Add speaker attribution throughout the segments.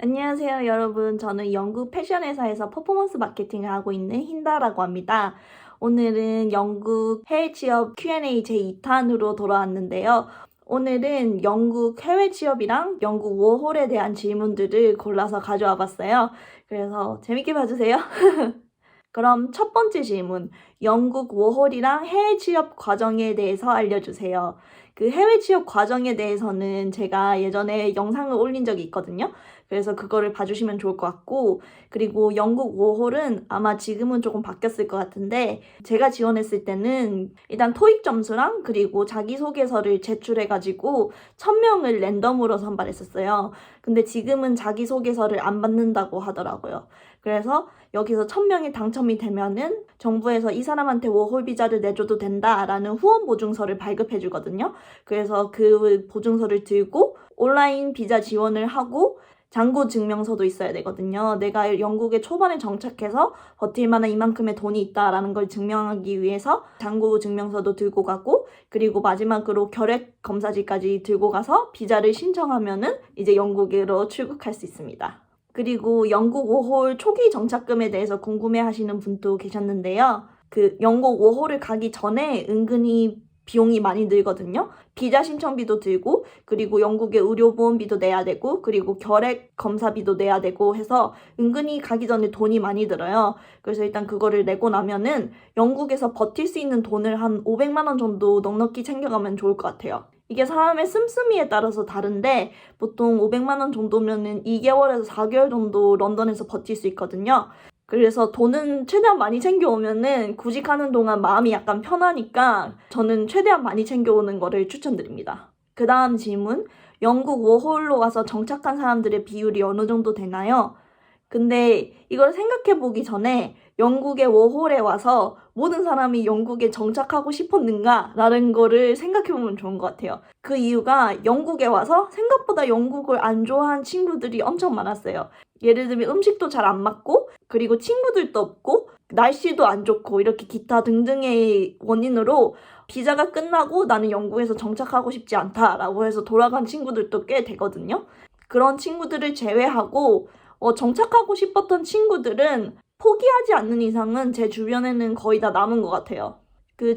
Speaker 1: 안녕하세요, 여러분. 저는 영국 패션 회사에서 퍼포먼스 마케팅을 하고 있는 힌다라고 합니다. 오늘은 영국 해외 취업 Q&A 제2탄으로 돌아왔는데요. 오늘은 영국 해외 취업이랑 영국 워홀에 대한 질문들을 골라서 가져와 봤어요. 그래서 재밌게 봐주세요. 그럼 첫 번째 질문, 영국 워홀이랑 해외 취업 과정에 대해서 알려주세요. 그 해외 취업 과정에 대해서는 제가 예전에 영상을 올린 적이 있거든요. 그래서 그거를 봐주시면 좋을 것 같고, 그리고 영국 워홀은 아마 지금은 조금 바뀌었을 것 같은데, 제가 지원했을 때는 일단 토익 점수랑 그리고 자기소개서를 제출해가지고 1000명을 랜덤으로 선발했었어요. 근데 지금은 자기소개서를 안 받는다고 하더라고요. 그래서 여기서 1000명이 당첨이 되면은 정부에서 이 사람한테 워홀 비자를 내줘도 된다라는 후원 보증서를 발급해 주거든요. 그래서 그 보증서를 들고 온라인 비자 지원을 하고 잔고 증명서도 있어야 되거든요. 내가 영국에 초반에 정착해서 버틸 만한 이만큼의 돈이 있다라는 걸 증명하기 위해서 잔고 증명서도 들고 가고, 그리고 마지막으로 결핵 검사지까지 들고 가서 비자를 신청하면은 이제 영국으로 출국할 수 있습니다. 그리고 영국 워홀 초기 정착금에 대해서 궁금해 하시는 분도 계셨는데요. 그 영국 워홀을 가기 전에 은근히 비용이 많이 들거든요. 비자 신청비도 들고, 그리고 영국의 의료보험비도 내야 되고, 그리고 결핵 검사비도 내야 되고 해서 은근히 가기 전에 돈이 많이 들어요. 그래서 일단 그거를 내고 나면은 영국에서 버틸 수 있는 돈을 한 500만 원 정도 넉넉히 챙겨가면 좋을 것 같아요. 이게 사람의 씀씀이에 따라서 다른데 보통 500만 원 정도면은 2개월에서 4개월 정도 런던에서 버틸 수 있거든요. 그래서 돈은 최대한 많이 챙겨오면은 구직하는 동안 마음이 약간 편하니까 저는 최대한 많이 챙겨오는 거를 추천드립니다. 그 다음 질문, 영국 워홀로 와서 정착한 사람들의 비율이 어느 정도 되나요? 근데 이걸 생각해 보기 전에 영국의 워홀에 와서 모든 사람이 영국에 정착하고 싶었는가? 라는 거를 생각해 보면 좋은 것 같아요. 그 이유가 영국에 와서 생각보다 영국을 안 좋아한 친구들이 엄청 많았어요. 예를 들면 음식도 잘 안 맞고, 그리고 친구들도 없고, 날씨도 안 좋고, 이렇게 기타 등등의 원인으로 비자가 끝나고 나는 영국에서 정착하고 싶지 않다라고 해서 돌아간 친구들도 꽤 되거든요. 그런 친구들을 제외하고 정착하고 싶었던 친구들은 포기하지 않는 이상은 제 주변에는 거의 다 남은 것 같아요.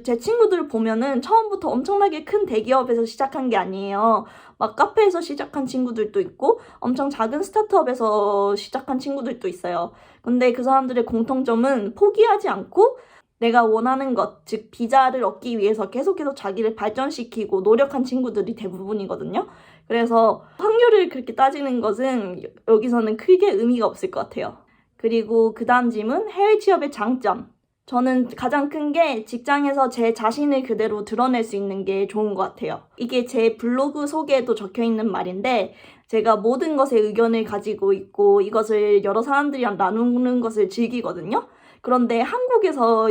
Speaker 1: 제 친구들 보면은 처음부터 엄청나게 큰 대기업에서 시작한 게 아니에요. 막 카페에서 시작한 친구들도 있고 엄청 작은 스타트업에서 시작한 친구들도 있어요. 근데 그 사람들의 공통점은 포기하지 않고 내가 원하는 것, 즉 비자를 얻기 위해서 계속해서 자기를 발전시키고 노력한 친구들이 대부분이거든요. 그래서 확률을 그렇게 따지는 것은 여기서는 크게 의미가 없을 것 같아요. 그리고 그 다음 질문, 해외 취업의 장점. 저는 가장 큰 게 직장에서 제 자신을 그대로 드러낼 수 있는 게 좋은 것 같아요. 이게 제 블로그 소개에도 적혀 있는 말인데, 제가 모든 것에 의견을 가지고 있고 이것을 여러 사람들이랑 나누는 것을 즐기거든요. 그런데 한국에서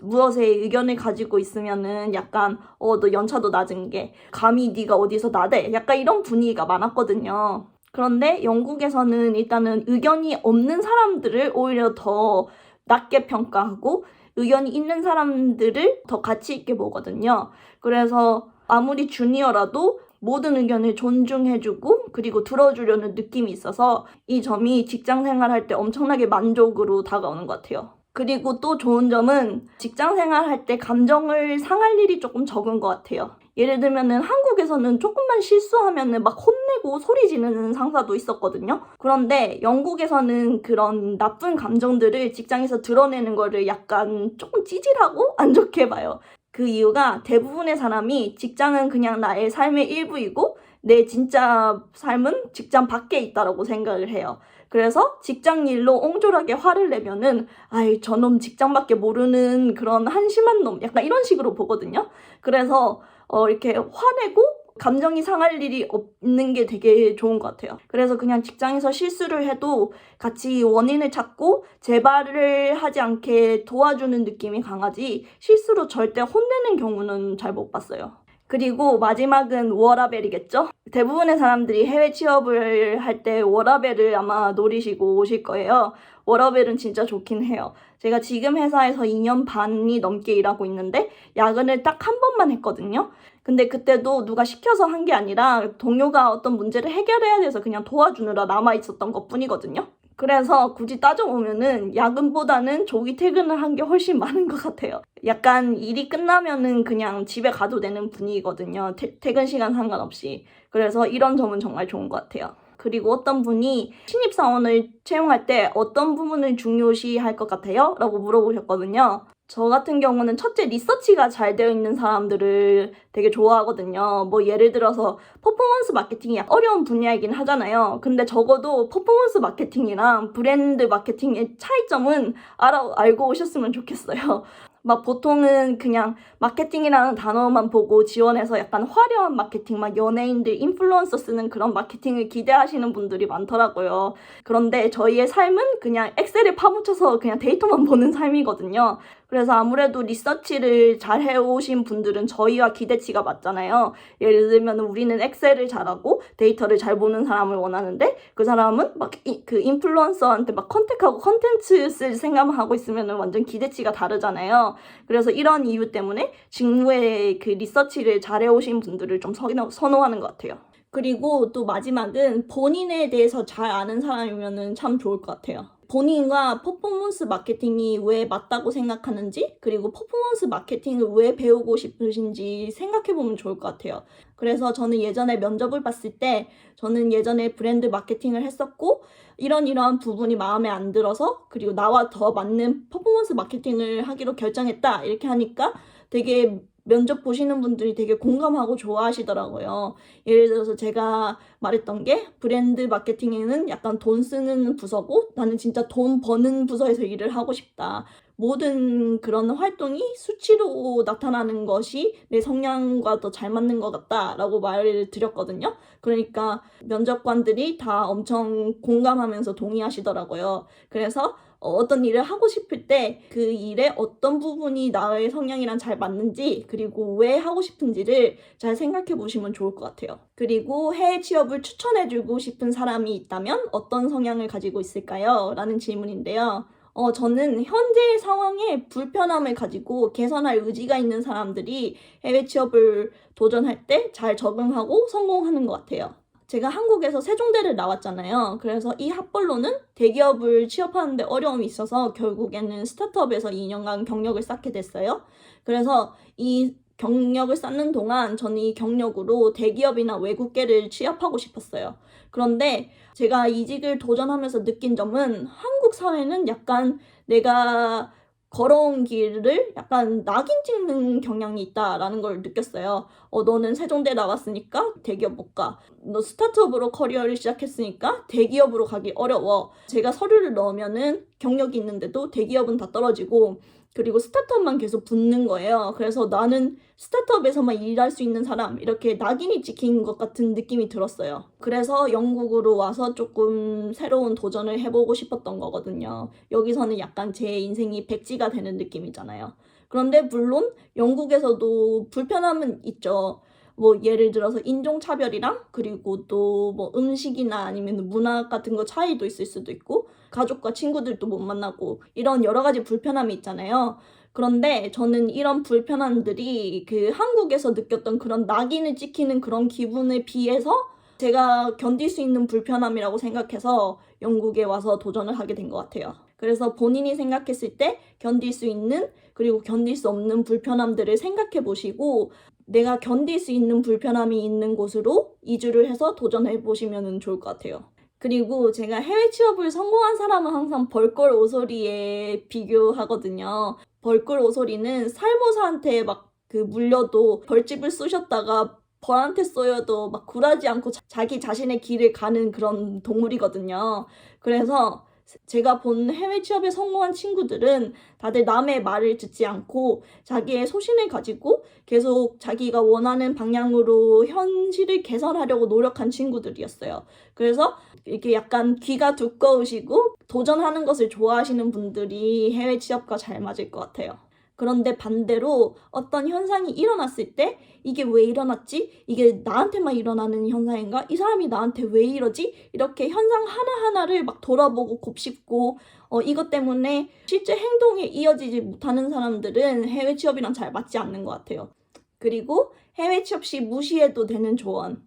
Speaker 1: 무엇에 의견을 가지고 있으면은 약간 너 연차도 낮은 게 감히 네가 어디서 나대? 약간 이런 분위기가 많았거든요. 그런데 영국에서는 일단은 의견이 없는 사람들을 오히려 더 낮게 평가하고 의견이 있는 사람들을 더 가치 있게 보거든요. 그래서 아무리 주니어라도 모든 의견을 존중해주고 그리고 들어주려는 느낌이 있어서 이 점이 직장 생활할 때 엄청나게 만족으로 다가오는 것 같아요. 그리고 또 좋은 점은 직장 생활할 때 감정을 상할 일이 조금 적은 것 같아요. 예를 들면은 한국에서는 조금만 실수하면은 막 혼내고 소리 지르는 상사도 있었거든요. 그런데 영국에서는 그런 나쁜 감정들을 직장에서 드러내는 거를 약간 조금 찌질하고 안 좋게 봐요. 그 이유가 대부분의 사람이 직장은 그냥 나의 삶의 일부이고 내 진짜 삶은 직장 밖에 있다라고 생각을 해요. 그래서 직장 일로 옹졸하게 화를 내면은 아이 저놈 직장밖에 모르는 그런 한심한 놈 약간 이런 식으로 보거든요. 그래서 이렇게 화내고 감정이 상할 일이 없는 게 되게 좋은 것 같아요. 그래서 그냥 직장에서 실수를 해도 같이 원인을 찾고 재발을 하지 않게 도와주는 느낌이 강하지 실수로 절대 혼내는 경우는 잘 못 봤어요. 그리고 마지막은 워라벨이겠죠? 대부분의 사람들이 해외 취업을 할 때 워라벨을 아마 노리시고 오실 거예요. 워라벨은 진짜 좋긴 해요. 제가 지금 회사에서 2년 반이 넘게 일하고 있는데 야근을 딱 한 번만 했거든요. 근데 그때도 누가 시켜서 한 게 아니라 동료가 어떤 문제를 해결해야 돼서 그냥 도와주느라 남아있었던 것뿐이거든요. 그래서 굳이 따져보면은 야근보다는 조기 퇴근을 한 게 훨씬 많은 것 같아요. 약간 일이 끝나면은 그냥 집에 가도 되는 분위기거든요. 퇴근 시간 상관없이. 그래서 이런 점은 정말 좋은 것 같아요. 그리고 어떤 분이 신입사원을 채용할 때 어떤 부분을 중요시할 것 같아요? 라고 물어보셨거든요. 저 같은 경우는 첫째 리서치가 잘 되어 있는 사람들을 되게 좋아하거든요. 뭐 예를 들어서 퍼포먼스 마케팅이 어려운 분야이긴 하잖아요. 근데 적어도 퍼포먼스 마케팅이랑 브랜드 마케팅의 차이점은 알고 오셨으면 좋겠어요. 막 보통은 그냥 마케팅이라는 단어만 보고 지원해서 약간 화려한 마케팅, 막 연예인들, 인플루언서 쓰는 그런 마케팅을 기대하시는 분들이 많더라고요. 그런데 저희의 삶은 그냥 엑셀에 파묻혀서 그냥 데이터만 보는 삶이거든요. 그래서 아무래도 리서치를 잘 해오신 분들은 저희와 기대치가 맞잖아요. 예를 들면 우리는 엑셀을 잘하고 데이터를 잘 보는 사람을 원하는데 그 사람은 막 그 인플루언서한테 막 컨택하고 컨텐츠 쓸 생각만 하고 있으면 완전 기대치가 다르잖아요. 그래서 이런 이유 때문에 직무에 그 리서치를 잘 해오신 분들을 좀 선호하는 것 같아요. 그리고 또 마지막은 본인에 대해서 잘 아는 사람이면 참 좋을 것 같아요. 본인과 퍼포먼스 마케팅이 왜 맞다고 생각하는지, 그리고 퍼포먼스 마케팅을 왜 배우고 싶으신지 생각해보면 좋을 것 같아요. 그래서 저는 예전에 면접을 봤을 때 저는 예전에 브랜드 마케팅을 했었고 이런 부분이 마음에 안 들어서 그리고 나와 더 맞는 퍼포먼스 마케팅을 하기로 결정했다 이렇게 하니까 되게 면접 보시는 분들이 되게 공감하고 좋아하시더라고요. 예를 들어서 제가 말했던 게 브랜드 마케팅에는 약간 돈 쓰는 부서고 나는 진짜 돈 버는 부서에서 일을 하고 싶다. 모든 그런 활동이 수치로 나타나는 것이 내 성향과 더 잘 맞는 것 같다라고 말을 드렸거든요. 그러니까 면접관들이 다 엄청 공감하면서 동의하시더라고요. 그래서 어떤 일을 하고 싶을 때 그 일의 어떤 부분이 나의 성향이랑 잘 맞는지 그리고 왜 하고 싶은지를 잘 생각해 보시면 좋을 것 같아요. 그리고 해외 취업을 추천해주고 싶은 사람이 있다면 어떤 성향을 가지고 있을까요? 라는 질문인데요. 저는 현재 상황에 불편함을 가지고 개선할 의지가 있는 사람들이 해외 취업을 도전할 때 잘 적응하고 성공하는 것 같아요. 제가 한국에서 세종대를 나왔잖아요. 그래서 이 학벌로는 대기업을 취업하는데 어려움이 있어서 결국에는 스타트업에서 2년간 경력을 쌓게 됐어요. 그래서 이 경력을 쌓는 동안 저는 이 경력으로 대기업이나 외국계를 취업하고 싶었어요. 그런데 제가 이직을 도전하면서 느낀 점은 한국 사회는 약간 내가 걸어온 길을 약간 낙인 찍는 경향이 있다라는 걸 느꼈어요. 너는 세종대 나왔으니까 대기업 못 가. 너 스타트업으로 커리어를 시작했으니까 대기업으로 가기 어려워. 제가 서류를 넣으면은 경력이 있는데도 대기업은 다 떨어지고 그리고 스타트업만 계속 붙는 거예요. 그래서 나는 스타트업에서만 일할 수 있는 사람 이렇게 낙인이 찍힌 것 같은 느낌이 들었어요. 그래서 영국으로 와서 조금 새로운 도전을 해보고 싶었던 거거든요. 여기서는 약간 제 인생이 백지가 되는 느낌이잖아요. 그런데 물론 영국에서도 불편함은 있죠. 뭐 예를 들어서 인종차별이랑 그리고 또 뭐 음식이나 아니면 문화 같은 거 차이도 있을 수도 있고 가족과 친구들도 못 만나고 이런 여러 가지 불편함이 있잖아요. 그런데 저는 이런 불편함들이 그 한국에서 느꼈던 그런 낙인을 찍히는 그런 기분에 비해서 제가 견딜 수 있는 불편함이라고 생각해서 영국에 와서 도전을 하게 된 것 같아요. 그래서 본인이 생각했을 때 견딜 수 있는 그리고 견딜 수 없는 불편함들을 생각해 보시고 내가 견딜 수 있는 불편함이 있는 곳으로 이주를 해서 도전해 보시면 좋을 것 같아요. 그리고 제가 해외 취업을 성공한 사람은 항상 벌꿀 오소리에 비교하거든요. 벌꿀 오소리는 살모사한테 막 그 물려도 벌집을 쑤셨다가 벌한테 쏘여도 막 굴하지 않고 자기 자신의 길을 가는 그런 동물이거든요. 그래서 제가 본 해외 취업에 성공한 친구들은 다들 남의 말을 듣지 않고 자기의 소신을 가지고 계속 자기가 원하는 방향으로 현실을 개선하려고 노력한 친구들이었어요. 그래서 이렇게 약간 귀가 두꺼우시고 도전하는 것을 좋아하시는 분들이 해외 취업과 잘 맞을 것 같아요. 그런데 반대로 어떤 현상이 일어났을 때 이게 왜 일어났지? 이게 나한테만 일어나는 현상인가? 이 사람이 나한테 왜 이러지? 이렇게 현상 하나하나를 막 돌아보고 곱씹고 이것 때문에 실제 행동에 이어지지 못하는 사람들은 해외 취업이랑 잘 맞지 않는 것 같아요. 그리고 해외 취업 시 무시해도 되는 조언.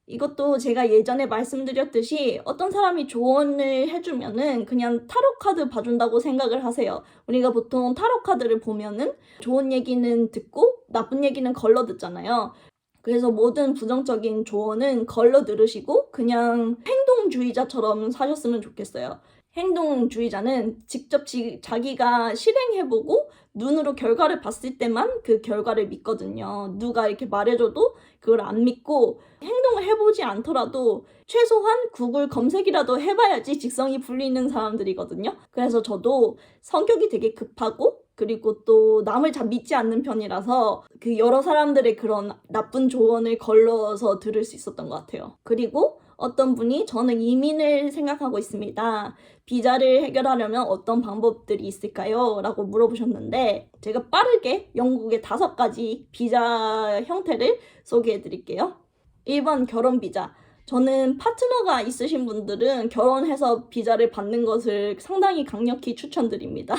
Speaker 1: 이것도 제가 예전에 말씀드렸듯이 어떤 사람이 조언을 해주면은 그냥 타로 카드 봐준다고 생각을 하세요. 우리가 보통 타로 카드를 보면은 좋은 얘기는 듣고 나쁜 얘기는 걸러 듣잖아요. 그래서 모든 부정적인 조언은 걸러 들으시고 그냥 행동주의자처럼 사셨으면 좋겠어요. 행동주의자는 직접 자기가 실행해보고 눈으로 결과를 봤을 때만 그 결과를 믿거든요. 누가 이렇게 말해줘도 그걸 안 믿고 행동을 해보지 않더라도 최소한 구글 검색이라도 해봐야지 직성이 풀리는 사람들이거든요. 그래서 저도 성격이 되게 급하고 그리고 또 남을 잘 믿지 않는 편이라서 그 여러 사람들의 그런 나쁜 조언을 걸러서 들을 수 있었던 것 같아요. 그리고 어떤 분이 저는 이민을 생각하고 있습니다. 비자를 해결하려면 어떤 방법들이 있을까요? 라고 물어보셨는데 제가 빠르게 영국의 5가지 비자 형태를 소개해 드릴게요. 1번 결혼 비자. 저는 파트너가 있으신 분들은 결혼해서 비자를 받는 것을 상당히 강력히 추천드립니다.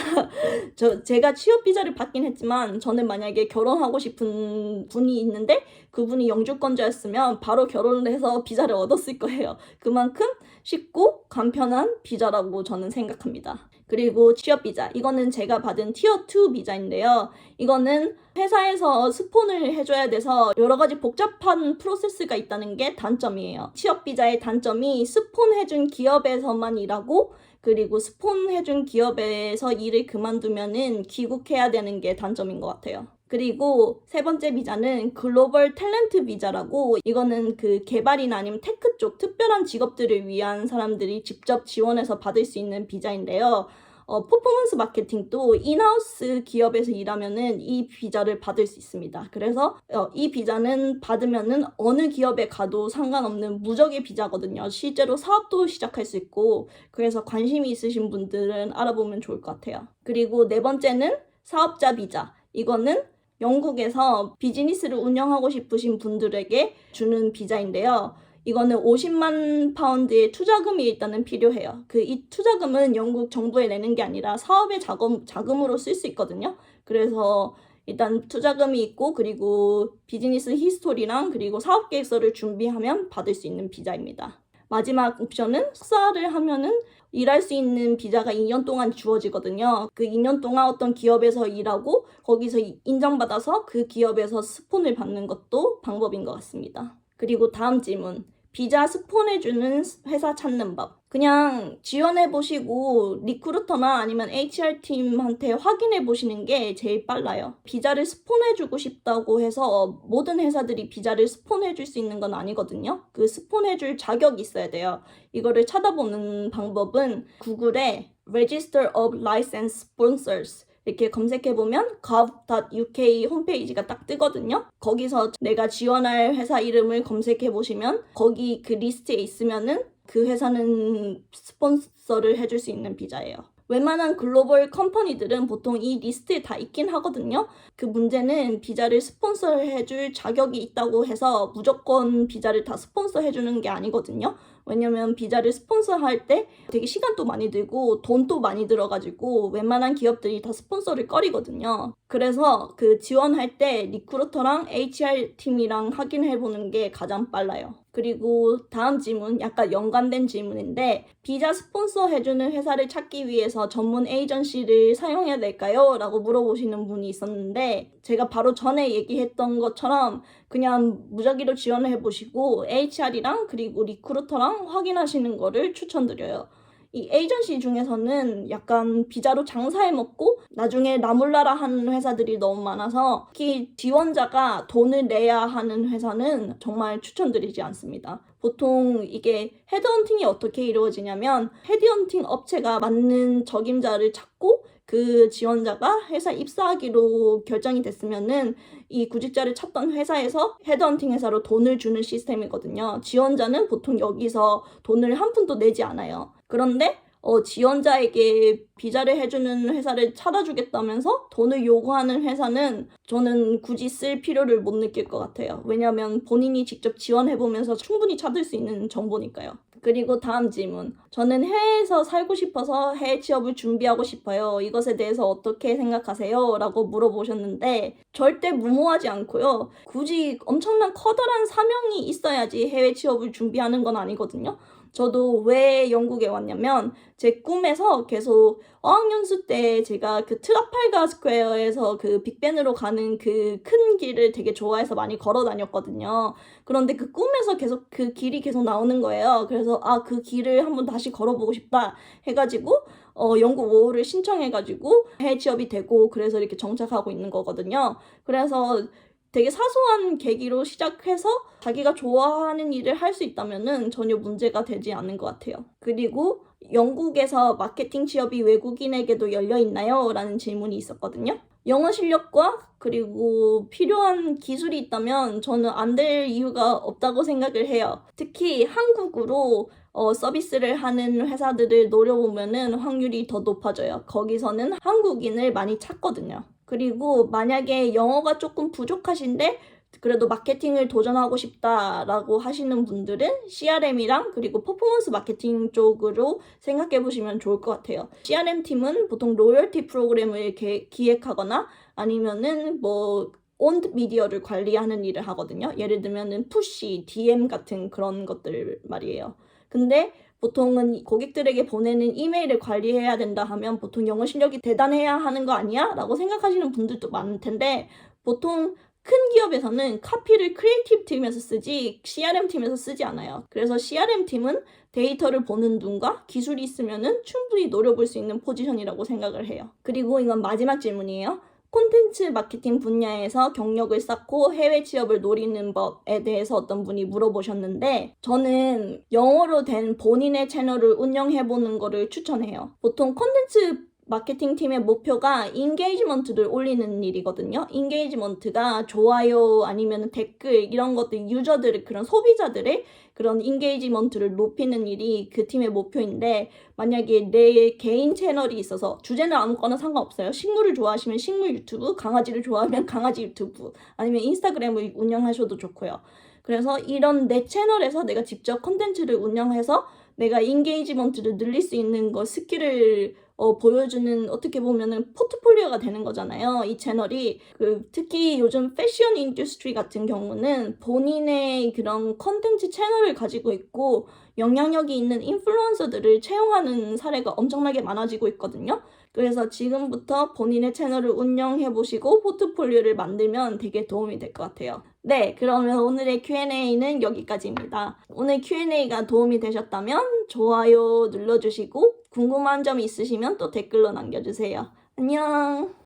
Speaker 1: 제가 취업 비자를 받긴 했지만 저는 만약에 결혼하고 싶은 분이 있는데 그분이 영주권자였으면 바로 결혼을 해서 비자를 얻었을 거예요. 그만큼 쉽고 간편한 비자라고 저는 생각합니다. 그리고 취업 비자. 이거는 제가 받은 티어 2 비자인데요. 이거는 회사에서 스폰을 해줘야 돼서 여러 가지 복잡한 프로세스가 있다는 게 단점이에요. 취업 비자의 단점이 스폰해준 기업에서만 일하고 그리고 스폰해준 기업에서 일을 그만두면은 귀국해야 되는 게 단점인 것 같아요. 그리고 3번째 비자는 글로벌 탤런트 비자라고 이거는 그 개발이나 아니면 테크 쪽 특별한 직업들을 위한 사람들이 직접 지원해서 받을 수 있는 비자인데요. 퍼포먼스 마케팅도 인하우스 기업에서 일하면은 이 비자를 받을 수 있습니다. 그래서 이 비자는 받으면은 어느 기업에 가도 상관없는 무적의 비자거든요. 실제로 사업도 시작할 수 있고 그래서 관심이 있으신 분들은 알아보면 좋을 것 같아요. 그리고 4번째는 사업자 비자. 이거는 영국에서 비즈니스를 운영하고 싶으신 분들에게 주는 비자인데요. 이거는 50만 파운드의 투자금이 일단은 필요해요. 이 투자금은 영국 정부에 내는 게 아니라 사업의 자금으로 쓸 수 있거든요. 그래서 일단 투자금이 있고 그리고 비즈니스 히스토리랑 그리고 사업 계획서를 준비하면 받을 수 있는 비자입니다. 마지막 옵션은 석사를 하면은 일할 수 있는 비자가 2년 동안 주어지거든요. 그 2년 동안 어떤 기업에서 일하고 거기서 인정받아서 그 기업에서 스폰을 받는 것도 방법인 것 같습니다. 그리고 다음 질문. 비자 스폰해주는 회사 찾는 법. 그냥 지원해보시고 리크루터나 아니면 HR팀한테 확인해보시는 게 제일 빨라요. 비자를 스폰해주고 싶다고 해서 모든 회사들이 비자를 스폰해줄 수 있는 건 아니거든요. 그 스폰해줄 자격이 있어야 돼요. 이거를 찾아보는 방법은 구글에 Register of Licensed Sponsors 이렇게 검색해보면 gov.uk 홈페이지가 딱 뜨거든요. 거기서 내가 지원할 회사 이름을 검색해보시면 거기 그 리스트에 있으면은 그 회사는 스폰서를 해줄 수 있는 비자예요. 웬만한 글로벌 컴퍼니들은 보통 이 리스트에 다 있긴 하거든요. 그 문제는 비자를 스폰서해줄 자격이 있다고 해서 무조건 비자를 다 스폰서해주는 게 아니거든요. 왜냐면 비자를 스폰서할 때 되게 시간도 많이 들고 돈도 많이 들어가지고 웬만한 기업들이 다 스폰서를 꺼리거든요. 그래서 그 지원할 때 리크루터랑 HR팀이랑 확인해보는 게 가장 빨라요. 그리고 다음 질문, 약간 연관된 질문인데 비자 스폰서 해주는 회사를 찾기 위해서 전문 에이전시를 사용해야 될까요? 라고 물어보시는 분이 있었는데 제가 바로 전에 얘기했던 것처럼 그냥 무작위로 지원을 해보시고 HR이랑 그리고 리크루터랑 확인하시는 거를 추천드려요. 이 에이전시 중에서는 약간 비자로 장사해먹고 나중에 나몰라라 하는 회사들이 너무 많아서 특히 지원자가 돈을 내야 하는 회사는 정말 추천드리지 않습니다. 보통 이게 헤드헌팅이 어떻게 이루어지냐면 헤드헌팅 업체가 맞는 적임자를 찾고 그 지원자가 회사 입사하기로 결정이 됐으면은 이 구직자를 찾던 회사에서 헤드헌팅 회사로 돈을 주는 시스템이거든요. 지원자는 보통 여기서 돈을 한 푼도 내지 않아요. 그런데 지원자에게 비자를 해주는 회사를 찾아주겠다면서 돈을 요구하는 회사는 저는 굳이 쓸 필요를 못 느낄 것 같아요. 왜냐하면 본인이 직접 지원해보면서 충분히 찾을 수 있는 정보니까요. 그리고 다음 질문. 저는 해외에서 살고 싶어서 해외 취업을 준비하고 싶어요. 이것에 대해서 어떻게 생각하세요? 라고 물어보셨는데 절대 무모하지 않고요. 굳이 엄청난 커다란 사명이 있어야지 해외 취업을 준비하는 건 아니거든요. 저도 왜 영국에 왔냐면 제 꿈에서 계속 어학연수 때 제가 그 트라팔가 스퀘어에서 그 빅벤으로 가는 그 큰 길을 되게 좋아해서 많이 걸어 다녔거든요. 그런데 그 꿈에서 계속 그 길이 계속 나오는 거예요. 그래서 그 길을 한번 다시 걸어보고 싶다 해가지고 영국 5호를 신청해가지고 해외 취업이 되고 그래서 이렇게 정착하고 있는 거거든요. 그래서 되게 사소한 계기로 시작해서 자기가 좋아하는 일을 할 수 있다면은 전혀 문제가 되지 않는 것 같아요. 그리고 영국에서 마케팅 취업이 외국인에게도 열려 있나요? 라는 질문이 있었거든요. 영어 실력과 그리고 필요한 기술이 있다면 저는 안 될 이유가 없다고 생각을 해요. 특히 한국으로 서비스를 하는 회사들을 노려보면은 확률이 더 높아져요. 거기서는 한국인을 많이 찾거든요. 그리고 만약에 영어가 조금 부족하신데 그래도 마케팅을 도전하고 싶다라고 하시는 분들은 CRM이랑 그리고 퍼포먼스 마케팅 쪽으로 생각해 보시면 좋을 것 같아요. CRM 팀은 보통 로열티 프로그램을 기획하거나 아니면은 온드 미디어를 관리하는 일을 하거든요. 예를 들면은 푸시, DM 같은 그런 것들 말이에요. 근데 보통은 고객들에게 보내는 이메일을 관리해야 된다 하면 보통 영어 실력이 대단해야 하는 거 아니야? 라고 생각하시는 분들도 많을 텐데 보통 큰 기업에서는 카피를 크리에이티브 팀에서 쓰지 CRM 팀에서 쓰지 않아요. 그래서 CRM 팀은 데이터를 보는 눈과 기술이 있으면은 충분히 노려볼 수 있는 포지션이라고 생각을 해요. 그리고 이건 마지막 질문이에요. 콘텐츠 마케팅 분야에서 경력을 쌓고 해외 취업을 노리는 법에 대해서 어떤 분이 물어보셨는데 저는 영어로 된 본인의 채널을 운영해보는 거를 추천해요. 보통 콘텐츠 마케팅 팀의 목표가 인게이지먼트를 올리는 일이거든요. 인게이지먼트가 좋아요 아니면 댓글 이런 것들 유저들의 그런 소비자들의 그런 인게이지먼트를 높이는 일이 그 팀의 목표인데 만약에 내 개인 채널이 있어서 주제는 아무거나 상관없어요. 식물을 좋아하시면 식물 유튜브, 강아지를 좋아하면 강아지 유튜브 아니면 인스타그램을 운영하셔도 좋고요. 그래서 이런 내 채널에서 내가 직접 콘텐츠를 운영해서 내가 인게이지먼트를 늘릴 수 있는 거 스킬을 보여주는 어떻게 보면은 포트폴리오가 되는 거잖아요. 이 채널이 특히 요즘 패션 인더스트리 같은 경우는 본인의 그런 컨텐츠 채널을 가지고 있고 영향력이 있는 인플루언서들을 채용하는 사례가 엄청나게 많아지고 있거든요. 그래서 지금부터 본인의 채널을 운영해 보시고 포트폴리오를 만들면 되게 도움이 될 것 같아요. 네, 그러면 오늘의 Q&A는 여기까지입니다. 오늘 Q&A가 도움이 되셨다면 좋아요 눌러주시고 궁금한 점 있으시면 또 댓글로 남겨주세요. 안녕!